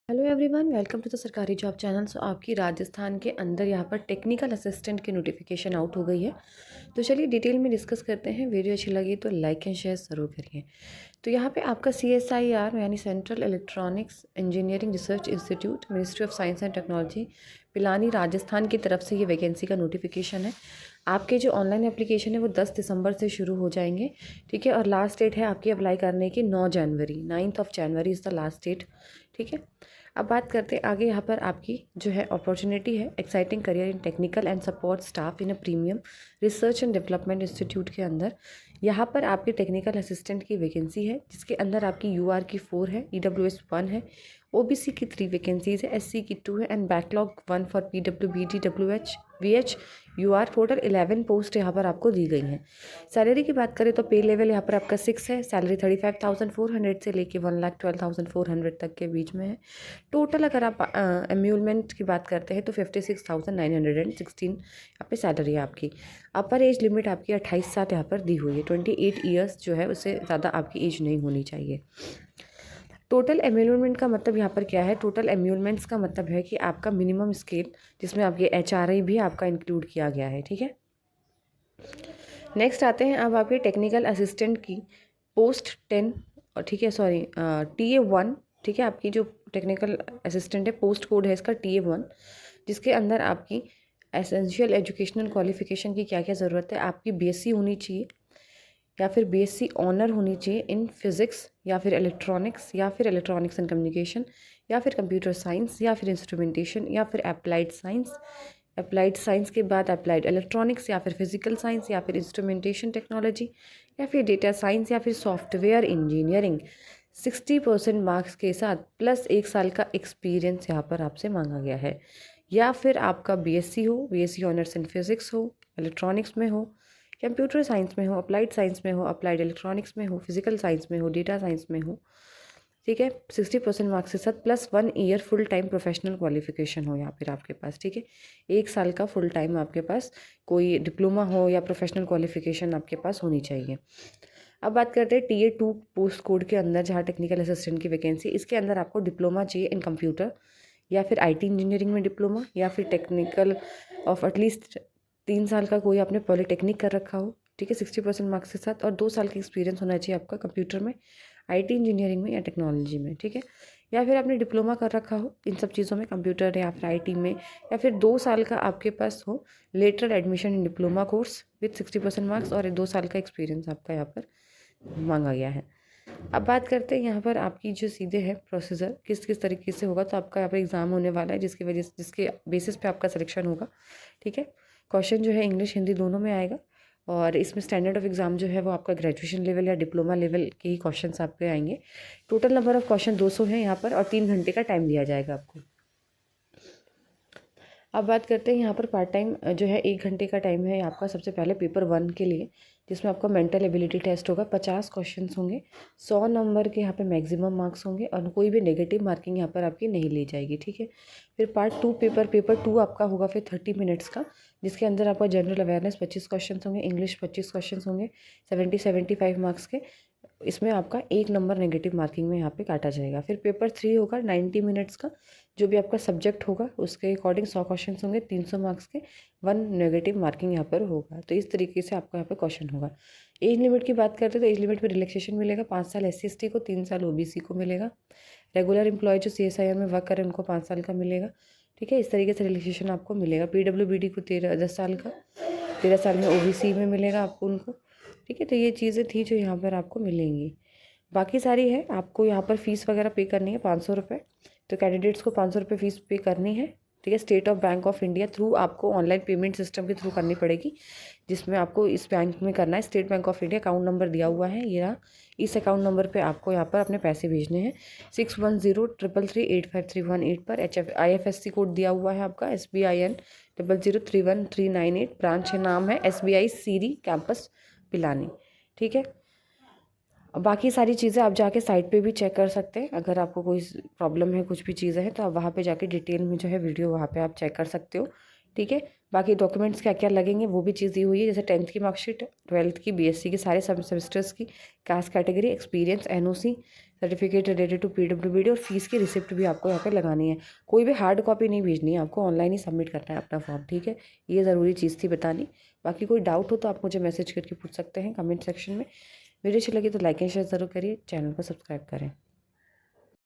Hello everyone, welcome to the Sarkari job channel. So आपकी राजस्थान के अंदर यहाँ पर टेक्निकल असिस्टेंट की नोटिफिकेशन आउट हो गई है। तो चलिए डिटेल में डिस्कस करते हैं। वीडियो अच्छी लगी तो लाइक एंड शेयर ज़रूर करिए। तो यहाँ पे आपका CSIR यानी central electronics engineering research institute, ministry of science and technology, Pilani, Rajasthan की तरफ से ये वैकेंसी का नोटिफिकेशन है। आपके जो ऑनलाइन एप्लीकेशन है वो 10 दिसंबर से शुरू हो जाएंगे, ठीक है। और लास्ट डेट है आपकी अप्लाई करने की 9 जनवरी, 9th of January is the last date, ठीक है। अब बात करते हैं आगे। यहाँ पर आपकी जो है अपॉर्चुनिटी है exciting career in technical and support staff in a premium research and development institute के अंदर यहाँ पर आपकी टेक्निकल असिस्टेंट की वैकेंसी है, जिसके अंदर आपकी UR की 4 है, EWS 1 है, OBC की 3 वैकेंसीज है, SC की 2 है and backlog 1 for PWBD WH VH UR। Total 11 post यहाँ पर आपको दी गई हैं। सैलरी की बात करें तो पे लेवल यहाँ पर आपका 6 है। सैलरी 35,400 से लेके 1,12,400 तक के बीच में है। टोटल अगर आप एम्यूलमेंट की बात करते हैं तो 56,916 यहाँ पे सैलरी है आपकी। अपर एज लिमिट आपकी 28 साल यहाँ पर दी हुई है। 28 ईयर्स जो है उससे ज़्यादा आपकी एज नहीं होनी चाहिए। टोटल एम्यूलमेंट का मतलब यहाँ पर क्या है? टोटल एम्यूलमेंट्स का मतलब है कि आपका मिनिमम स्केल, जिसमें आपके HRI भी आपका इंक्लूड किया गया है, ठीक है। नेक्स्ट आते हैं अब आपके टेक्निकल असिस्टेंट की पोस्ट 10, और ठीक है, सॉरी, TA1, ठीक है। आपकी जो टेक्निकल असिस्टेंट है पोस्ट कोड है इसका TA1, जिसके अंदर आपकी एसेंशियल एजुकेशनल क्वालिफिकेशन की क्या क्या ज़रूरत है। आपकी BSc होनी चाहिए या फिर BSc ऑनर होनी चाहिए इन फिज़िक्स या फिर इलेक्ट्रॉनिक्स या फिर इलेक्ट्रॉनिक्स एंड कम्युनिकेशन या फिर कंप्यूटर साइंस या फिर इंस्ट्रूमेंटेशन या फिर अप्लाइड साइंस। अप्लाइड साइंस के बाद अप्लाइड इलेक्ट्रॉनिक्स या फिर फिजिकल साइंस या फिर इंस्ट्रूमेंटेशन टेक्नोलॉजी या फिर डेटा साइंस या फिर सॉफ्टवेयर इंजीनियरिंग। 60% मार्क्स के साथ प्लस 1 साल का एक्सपीरियंस यहाँ पर आपसे मांगा गया है। या फिर आपका BSc हो, BSc ऑनर्स इन फिजिक्स हो, इलेक्ट्रॉनिक्स में हो, कंप्यूटर साइंस में हो, अप्लाइड साइंस में हो, अप्लाइड इलेक्ट्रॉनिक्स में हो, फिजिकल साइंस में हो, डेटा साइंस में हो, ठीक है। 60% मार्क्स के साथ plus 1 year full time professional qualification हो या फिर आपके पास, ठीक है। 1 साल का फुल टाइम आपके पास कोई डिप्लोमा हो या प्रोफेशनल क्वालिफिकेशन आपके पास होनी चाहिए। अब बात करते हैं TA2 पोस्ट कोड के अंदर, जहाँ टेक्निकल असिस्टेंट की वैकेंसी, इसके अंदर आपको डिप्लोमा चाहिए इन कंप्यूटर या फिर IT इंजीनियरिंग में डिप्लोमा या फिर टेक्निकल ऑफ एटलीस्ट 3 साल का कोई आपने पॉलीटेक्निक कर रखा हो, ठीक है, 60% मार्क्स के साथ, और 2 साल का एक्सपीरियंस होना चाहिए आपका कंप्यूटर में, IT इंजीनियरिंग में या टेक्नोलॉजी में, ठीक है। या फिर आपने डिप्लोमा कर रखा हो इन सब चीज़ों में, कंप्यूटर या फिर IT में, या फिर 2 साल का आपके पास हो lateral admission in diploma course with 60% marks और 2 साल का एक्सपीरियंस आपका यहाँ पर मांगा गया है। अब बात करते हैं यहाँ पर आपकी जो सीधे है प्रोसीजर किस किस तरीके से होगा। तो आपका यहाँ पर एग्ज़ाम होने वाला है, जिसके बेसिस पे आपका सिलेक्शन होगा, ठीक है। क्वेश्चन जो है इंग्लिश हिंदी दोनों में आएगा, और इसमें स्टैंडर्ड ऑफ एग्ज़ाम जो है वो आपका ग्रेजुएशन लेवल या डिप्लोमा लेवल के ही क्वेश्चंस आपके आएंगे। टोटल नंबर ऑफ क्वेश्चन 200 हैं यहाँ पर, और 3 घंटे का टाइम दिया जाएगा आपको। अब बात करते हैं यहाँ पर पार्ट टाइम जो है 1 घंटे का टाइम है आपका सबसे पहले पेपर 1 के लिए, जिसमें आपका मेंटल एबिलिटी टेस्ट होगा। 50 क्वेश्चंस होंगे, 100 नंबर के यहाँ पे मैक्सिमम मार्क्स होंगे, और कोई भी नेगेटिव मार्किंग यहाँ पर आपकी नहीं ली जाएगी, ठीक है। फिर पार्ट 2 पेपर 2 आपका होगा फिर 30 मिनट्स का, जिसके अंदर आपका जनरल अवेयरनेस 25 क्वेश्चन होंगे, इंग्लिश 25 क्वेश्चन होंगे, 75 मार्क्स के। इसमें आपका 1 नंबर नेगेटिव मार्किंग में यहाँ पे काटा जाएगा। फिर पेपर 3 होगा 90 मिनट्स का, जो भी आपका सब्जेक्ट होगा उसके अकॉर्डिंग 100 क्वेश्चन होंगे, 300 मार्क्स के, 1 नेगेटिव मार्किंग यहाँ पर होगा। तो इस तरीके से आपका यहाँ पर क्वेश्चन होगा। एज लिमिट की बात करते हैं तो एज लिमिट में रिलैक्सेशन मिलेगा। 5 साल SC/ST को, 3 साल OBC को मिलेगा। रेगुलर एम्प्लॉय जो CSIR में वर्क करें उनको 5 साल का मिलेगा, ठीक है। इस तरीके से रिलैक्सेशन आपको मिलेगा। PWBD को 10 साल का, 13 साल में OBC में मिलेगा आपको उनको, ठीक है। तो ये चीज़ें थी जो यहाँ पर आपको मिलेंगी। बाकी सारी है, आपको यहाँ पर फ़ीस वगैरह पे करनी है 500 रुपये। तो कैंडिडेट्स को 500 रुपये फ़ीस पे करनी है, ठीक है। State of bank of India through आपको ऑनलाइन पेमेंट सिस्टम के थ्रू करनी पड़ेगी, जिसमें आपको इस बैंक में करना है। State bank of India account number दिया हुआ है, ये रहा। इस अकाउंट नंबर पे आपको यहाँ पर अपने पैसे भेजने हैं। 6103338531 पर IFSC कोड दिया हुआ है आपका SBIN 0031398। ब्रांच है, नाम है SBI सीरी कैंपस पिलानी, ठीक है। बाकी सारी चीज़ें आप जाके साइट पे भी चेक कर सकते हैं। अगर आपको कोई प्रॉब्लम है, कुछ भी चीज़ें हैं, तो आप वहाँ पे जाके डिटेल में जो है वीडियो वहाँ पे आप चेक कर सकते हो, ठीक है। बाकी डॉक्यूमेंट्स क्या क्या लगेंगे वो भी चीज़ दी हुई है, जैसे 10th की मार्कशीट, 12th की, BSc की सारे सब सेमेस्टर्स की, caste category, experience, NOC, certificate related to PWBD और फीस की रिसिप्ट भी आपको यहाँ पे लगानी है। कोई भी हार्ड कॉपी नहीं भेजनी है, आपको ऑनलाइन ही सबमिट करना है अपना फॉर्म, ठीक है। ये ज़रूरी चीज़ थी बतानी। बाकी कोई डाउट हो तो आप मुझे मैसेज करके पूछ सकते हैं कमेंट सेक्शन में। वीडियो अच्छी लगी तो लाइक एंड शेयर ज़रूर करिए, चैनल को सब्सक्राइब करें।